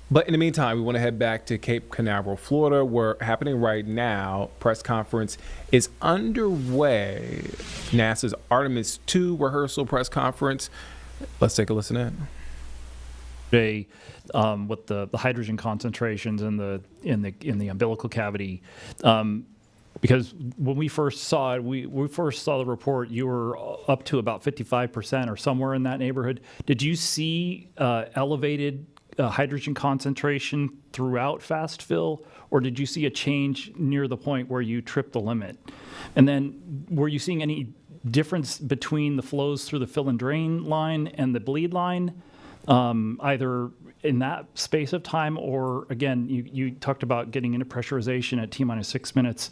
But in the meantime, we want to head back to Cape Canaveral, Florida, where happening right now, press conference is underway. NASA's Artemis II rehearsal press conference. Let's take a listen in. With the hydrogen concentrations in the umbilical cavity, because when we first saw it, we first saw the report, you were up to about 55% or somewhere in that neighborhood. Did you see elevated hydrogen concentration throughout fast fill, or did you see a change near the point where you tripped the limit? And then were you seeing any difference between the flows through the fill and drain line and the bleed line, either in that space of time, or again, you talked about getting into pressurization at T-minus 6 minutes.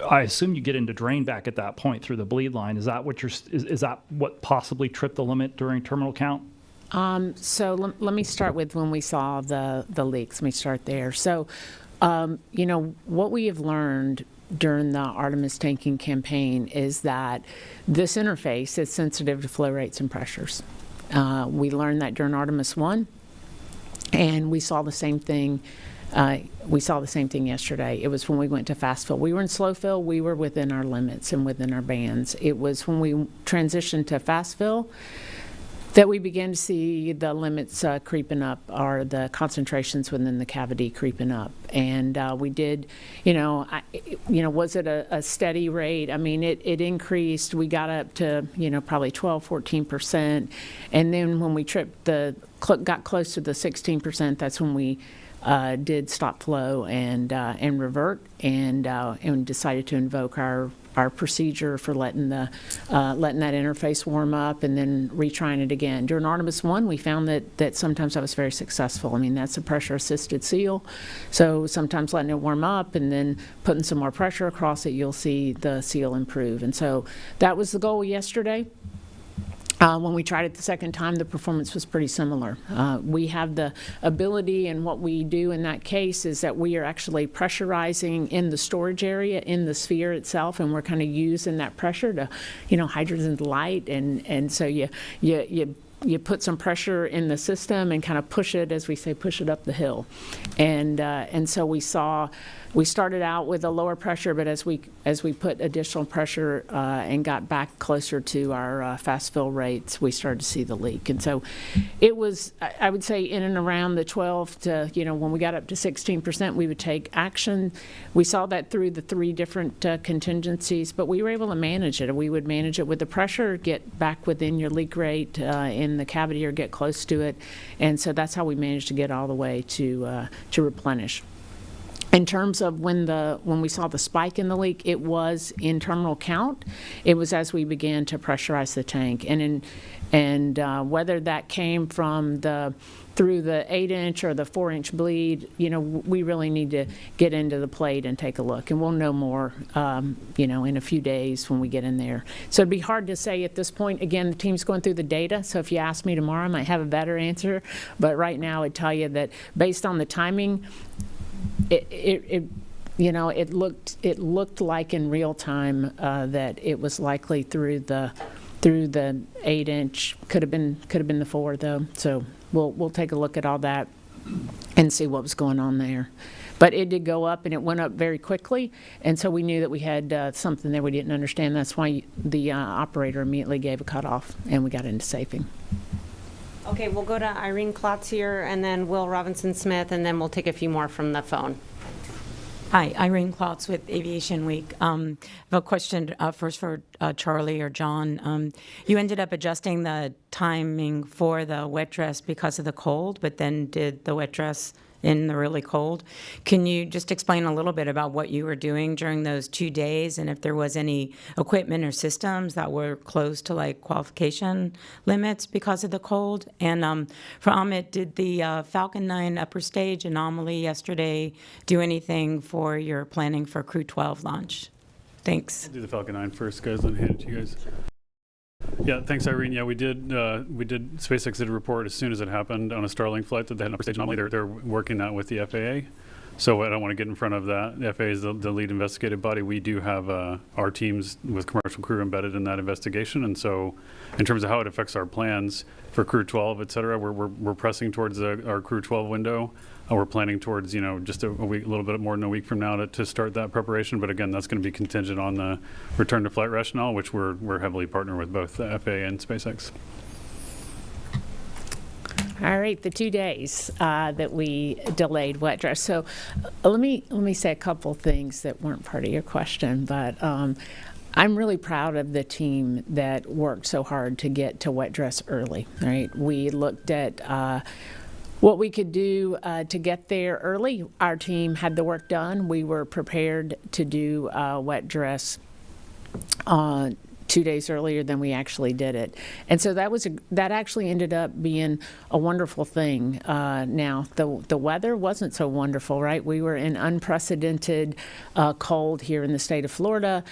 I assume you get into drain back at that point through the bleed line. Is that what possibly tripped the limit during terminal count? So let me start with when we saw the leaks. Let me start there. So, what we have learned during the Artemis tanking campaign is that this interface is sensitive to flow rates and pressures. We learned that during Artemis I, and we saw the same thing. Yesterday. It was when we went to fast fill. We were in slow fill. We were within our limits and within our bands. It was when we transitioned to fast fill that we began to see the limits creeping up, or the concentrations within the cavity creeping up. And we did, was it a steady rate? I mean, it increased. We got up to, probably 12, 14%. And then when we got close to the 16%, that's when we did stop flow and revert, and decided to invoke our procedure for letting that interface warm up and then retrying it again. During Artemis I, we found that sometimes that was very successful. I mean, that's a pressure-assisted seal. So sometimes letting it warm up and then putting some more pressure across it, you'll see the seal improve. And so that was the goal yesterday. When we tried it the second time, the performance was pretty similar. We have the ability, and what we do in that case is that we are actually pressurizing in the storage area, in the sphere itself, and we're kind of using that pressure to, hydrogen's light, and so you put some pressure in the system and kind of push it, as we say, push it up the hill. And so we started out with a lower pressure, but as we put additional pressure and got back closer to our fast fill rates, we started to see the leak. And so it was, I would say, in and around the 12 to, when we got up to 16%, we would take action. We saw that through the 3 different contingencies, but we were able to manage it. We would manage it with the pressure, get back within your leak rate in the cavity, or get close to it. And so that's how we managed to get all the way to replenish. In terms of when we saw the spike in the leak, it was in terminal count. It was as we began to pressurize the tank, and whether that came from through the 8-inch or the 4-inch bleed, we really need to get into the plate and take a look, and we'll know more, in a few days when we get in there. So it'd be hard to say at this point. Again, the team's going through the data, so if you ask me tomorrow, I might have a better answer. But right now, I'd tell you that based on the timing, it looked like in real time that it was likely through the 8-inch. Could have been the 4, though. So we'll take a look at all that and see what was going on there. But it did go up, and it went up very quickly, and so we knew that we had something there we didn't understand. That's why the operator immediately gave a cutoff, and we got into safing. Okay, we'll go to Irene Klotz here, and then Will Robinson-Smith, and then we'll take a few more from the phone. Hi, Irene Klotz with Aviation Week. I have a question first for Charlie or John. You ended up adjusting the timing for the wet dress because of the cold, but then did the wet dress in the really cold. Can you just explain a little bit about what you were doing during those 2 days, and if there was any equipment or systems that were close to qualification limits because of the cold? And for Amit, did the Falcon 9 upper stage anomaly yesterday do anything for your planning for Crew 12 launch? Thanks. I'll do the Falcon 9 first, guys, then hand it to you guys. Yeah, thanks, Irene. Yeah, we did. SpaceX did a report as soon as it happened on a Starlink flight that they had an upper stage anomaly. They're working that with the FAA. So I don't want to get in front of that. The FAA is the lead investigative body. We do have our teams with commercial crew embedded in that investigation. And so in terms of how it affects our plans for Crew 12, et cetera, we're pressing towards our Crew 12 window. We're planning towards, just a week, a little bit more than a week from now to start that preparation. But again, that's going to be contingent on the return to flight rationale, which we're heavily partnered with both the FAA and SpaceX. All right, the 2 days that we delayed wet dress. So let me say a couple things that weren't part of your question, but I'm really proud of the team that worked so hard to get to wet dress early. Right, we looked at what we could do to get there early. Our team had the work done. We were prepared to do wet dress 2 days earlier than we actually did it. And so that actually ended up being a wonderful thing. Now, the weather wasn't so wonderful, right? We were in unprecedented cold here in the state of Florida.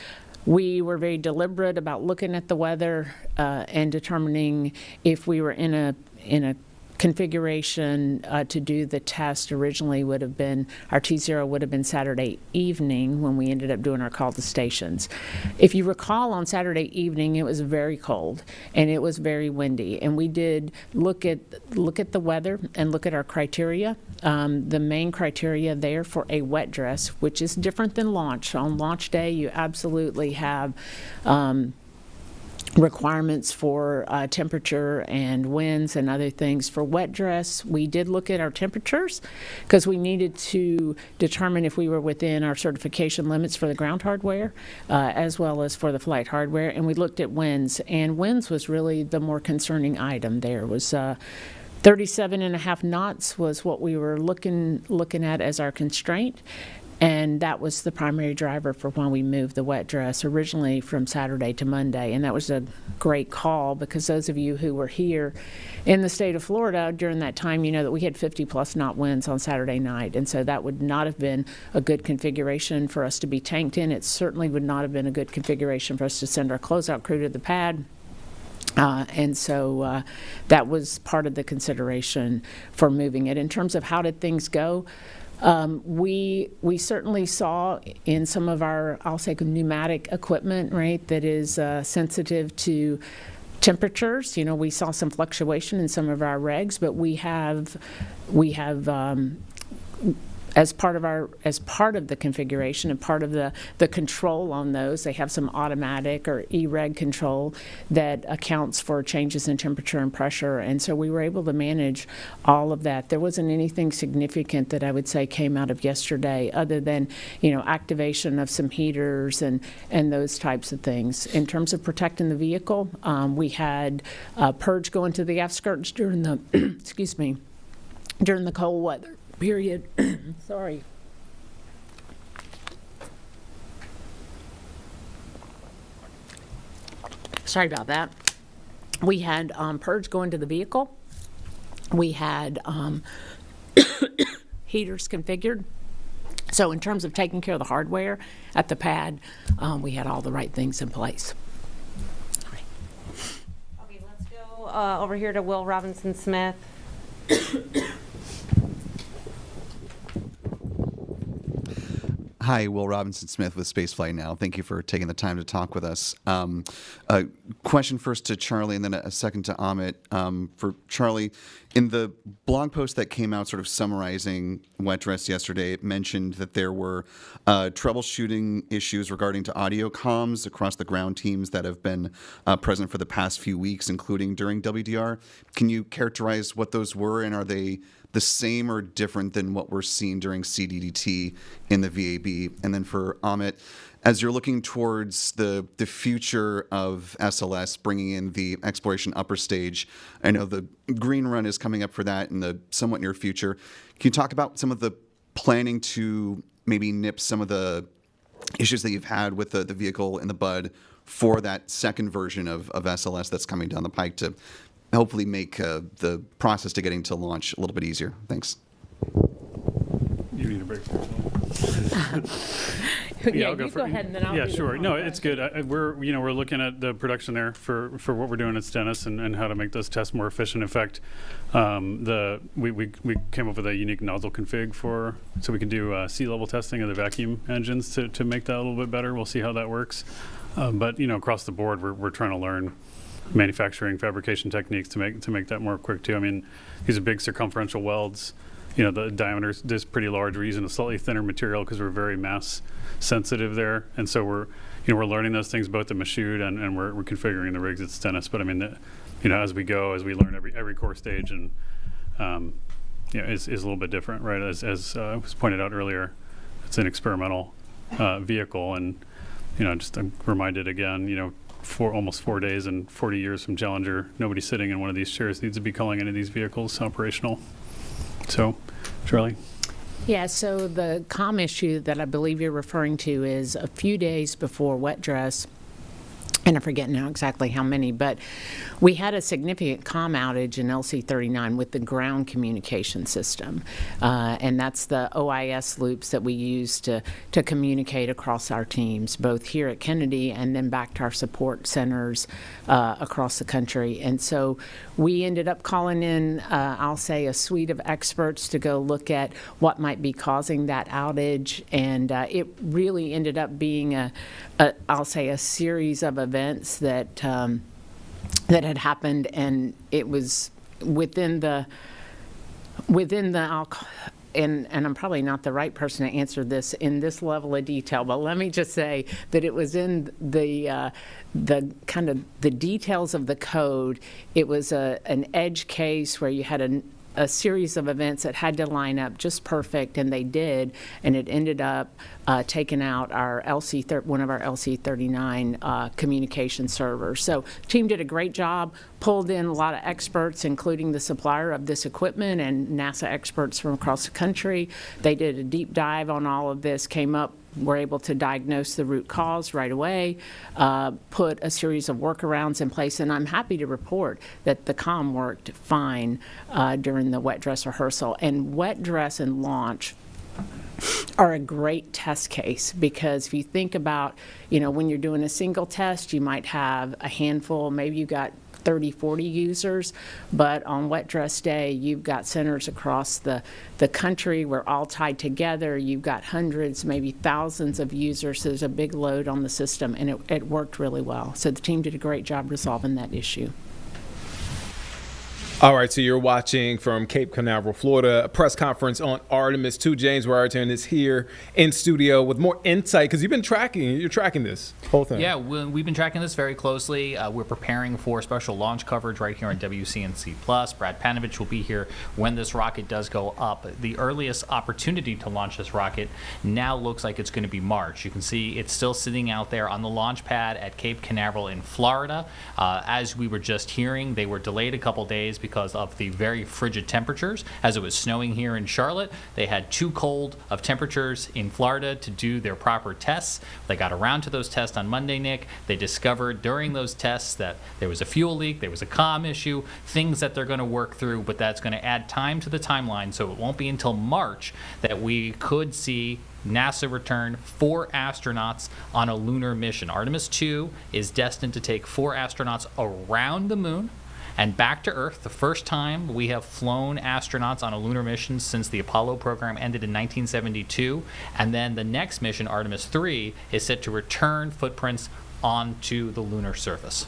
We were very deliberate about looking at the weather and determining if we were in a configuration to do the test. Originally would have been, our T0 would have been Saturday evening when we ended up doing our call to stations. If you recall, on Saturday evening it was very cold and it was very windy, and we did look at the weather and look at our criteria. The main criteria there for a wet dress, which is different than launch. On launch day you absolutely have requirements for temperature and winds and other things. For wet dress, we did look at our temperatures because we needed to determine if we were within our certification limits for the ground hardware as well as for the flight hardware, and we looked at winds, and winds was really the more concerning item. There was 37.5 knots was what we were looking at as our constraint. And that was the primary driver for when we moved the wet dress originally from Saturday to Monday. And that was a great call, because those of you who were here in the state of Florida during that time, you know that we had 50+ knot winds on Saturday night. And so that would not have been a good configuration for us to be tanked in. It certainly would not have been a good configuration for us to send our closeout crew to the pad. And so that was part of the consideration for moving it. In terms of how did things go, we certainly saw in some of our, I'll say, pneumatic equipment, right, that is sensitive to temperatures. You know, we saw some fluctuation in some of our regs, but we have as part of the configuration and part of the control on those, they have some automatic or E-reg control that accounts for changes in temperature and pressure, and so we were able to manage all of that. There wasn't anything significant that I would say came out of yesterday, other than, you know, activation of some heaters and those types of things. In terms of protecting the vehicle, we had purge go into the aft skirts during the excuse me, during the cold weather period. Sorry. Sorry about that. We had purge go into the vehicle. We had heaters configured. So in terms of taking care of the hardware at the pad, we had all the right things in place. Okay, let's go over here to Will Robinson Smith. Hi, Will Robinson Smith with Spaceflight Now. Thank you for taking the time to talk with us. A question first to Charlie, and then a second to Amit. For Charlie, in the blog post that came out sort of summarizing wet dress yesterday, it mentioned that there were troubleshooting issues regarding to audio comms across the ground teams that have been present for the past few weeks, including during WDR. Can you characterize what those were, and are they the same or different than what we're seeing during CDDT in the VAB? And then for Amit, as you're looking towards the future of SLS, bringing in the exploration upper stage, I know the green run is coming up for that in the somewhat near future. Can you talk about some of the planning to maybe nip some of the issues that you've had with the vehicle in the bud for that second version of SLS that's coming down the pike to hopefully make the process to getting to launch a little bit easier? Thanks. You need a break. Yeah, I'll you for- go ahead and then I'll Yeah, do the sure. No, contract. it's good. We're looking at the production there for what we're doing at Stennis and how to make those tests more efficient. In fact, we came up with a unique nozzle config so we can do sea level testing of the vacuum engines to make that a little bit better. We'll see how that works. But across the board, we're trying to learn manufacturing fabrication techniques to make that more quick too. I mean, these are big circumferential welds. The diameter's just pretty large. We're using a slightly thinner material because we're very mass sensitive there, and so we're learning those things both at Michoud and we're configuring the rigs at Stennis. But I mean, as we go, as we learn every core stage, and is a little bit different, right? As was pointed out earlier, it's an experimental vehicle, and just I'm reminded again, for almost 4 days and 40 years from Challenger, nobody sitting in one of these chairs needs to be calling any of these vehicles operational. So, Charlie? Yeah, so the comm issue that I believe you're referring to is a few days before wet dress, and I forget now exactly how many, but we had a significant comm outage in LC-39 with the ground communication system, and that's the OIS loops that we use to communicate across our teams, both here at Kennedy and then back to our support centers across the country. And so we ended up calling in, I'll say, a suite of experts to go look at what might be causing that outage, and it really ended up being I'll say a series of events that had happened, and it was within the and I'm probably not the right person to answer this in this level of detail, but let me just say that it was in the kind of the details of the code. It was an edge case where you had a series of events that had to line up just perfect, and they did, and it ended up taking out one of our LC-39 communication servers. So the team did a great job, pulled in a lot of experts, including the supplier of this equipment and NASA experts from across the country. They did a deep dive on all of this, were able to diagnose the root cause right away, put a series of workarounds in place, and I'm happy to report that the comm worked fine during the wet dress rehearsal. And wet dress and launch are a great test case, because if you think about, when you're doing a single test, you might have a handful, maybe you got 30, 40 users, but on wet dress day, you've got centers across the country. We're all tied together. You've got hundreds, maybe thousands of users. So there's a big load on the system, and it worked really well. So the team did a great job resolving that issue. All right, so you're watching from Cape Canaveral, Florida, a press conference on Artemis II. James Raritan is here in studio with more insight, because you're tracking this whole thing. Yeah, we've been tracking this very closely. We're preparing for special launch coverage right here on WCNC+. Brad Panovich will be here when this rocket does go up. The earliest opportunity to launch this rocket now looks like it's going to be March. You can see it's still sitting out there on the launch pad at Cape Canaveral in Florida. As we were just hearing, they were delayed a couple days because of the very frigid temperatures. As it was snowing here in Charlotte, they had too cold of temperatures in Florida to do their proper tests. They got around to those tests on Monday, Nick. They discovered during those tests that there was a fuel leak, there was a comm issue, things that they're going to work through, but that's going to add time to the timeline, so it won't be until March that we could see NASA return 4 astronauts on a lunar mission. Artemis II is destined to take 4 astronauts around the moon and back to Earth. The first time we have flown astronauts on a lunar mission since the Apollo program ended in 1972. And then the next mission, Artemis III, is set to return footprints onto the lunar surface.